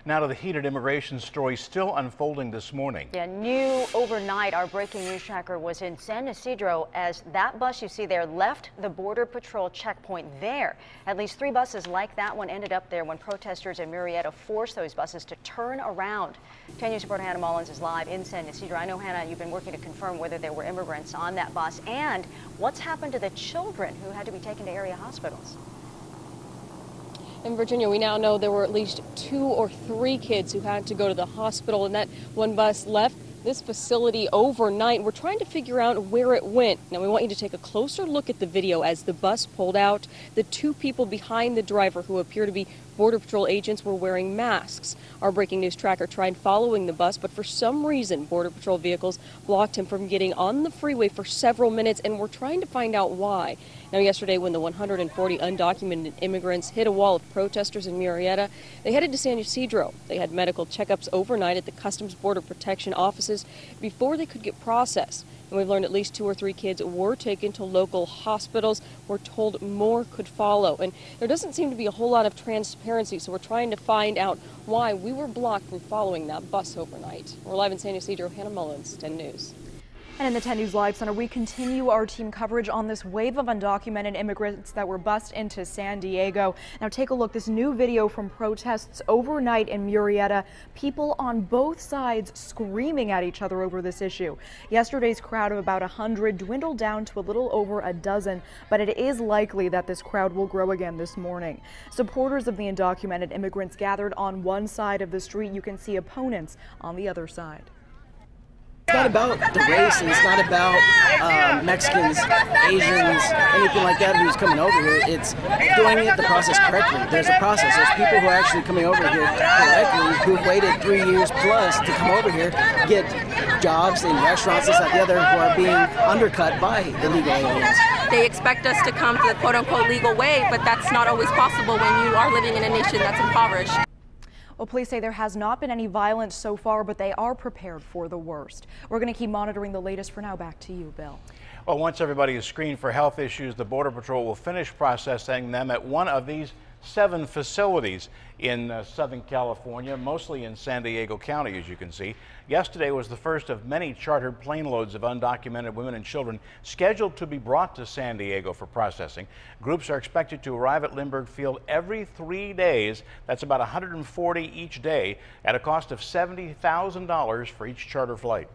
Now to the heated immigration story still unfolding this morning. Yeah, new overnight, our breaking news tracker was in San Ysidro as that bus you see there left the Border Patrol checkpoint there. At least 3 buses like that one ended up there when protesters in Murrieta forced those buses to turn around. 10 News reporter Hannah Mullins is live in San Ysidro. I know, Hannah, you've been working to confirm whether there were immigrants on that bus and what's happened to the children who had to be taken to area hospitals. In Virginia, we now know there were at least 2 or 3 kids who had to go to the hospital, and that one bus left this facility overnight. We're trying to figure out where it went. Now, we want you to take a closer look at the video as the bus pulled out. The 2 people behind the driver, who appear to be Border Patrol agents, were wearing masks. Our breaking news tracker tried following the bus, but for some reason, Border Patrol vehicles blocked him from getting on the freeway for several minutes, and we're trying to find out why. Now, yesterday, when the 140 undocumented immigrants hit a wall of protesters in Murrieta, they headed to San Ysidro. They had medical checkups overnight at the Customs Border Protection offices before they could get processed. And we've learned at least 2 or 3 kids were taken to local hospitals. We're told more could follow. And there doesn't seem to be a whole lot of transparency, so we're trying to find out why we were blocked from following that bus overnight. We're live in San Ysidro. Hannah Mullins, 10 News. And in the 10 News Live Center, we continue our team coverage on this wave of undocumented immigrants that were bused into San Diego. Now take a look, this new video from protests overnight in Murrieta. People on both sides screaming at each other over this issue. Yesterday's crowd of about 100 dwindled down to a little over a dozen, but it is likely that this crowd will grow again this morning. Supporters of the undocumented immigrants gathered on one side of the street. You can see opponents on the other side. It's not about the race, and it's not about Mexicans, Asians, anything like that who's coming over here. It's doing the process correctly. There's a process. There's people who are actually coming over here correctly, who've waited 3 years plus to come over here, get jobs in restaurants, this, that, the other, who are being undercut by illegal aliens. They expect us to come to the quote-unquote legal way, but that's not always possible when you are living in a nation that's impoverished. Well, police say there has not been any violence so far, but they are prepared for the worst. We're going to keep monitoring the latest. For now, back to you, Bill. Well, once everybody is screened for health issues, the Border Patrol will finish processing them at one of these 7 facilities in Southern California, mostly in San Diego County, as you can see. Yesterday was the first of many chartered plane loads of undocumented women and children scheduled to be brought to San Diego for processing. Groups are expected to arrive at Lindbergh Field every 3 days. That's about 140 each day at a cost of $70,000 for each charter flight.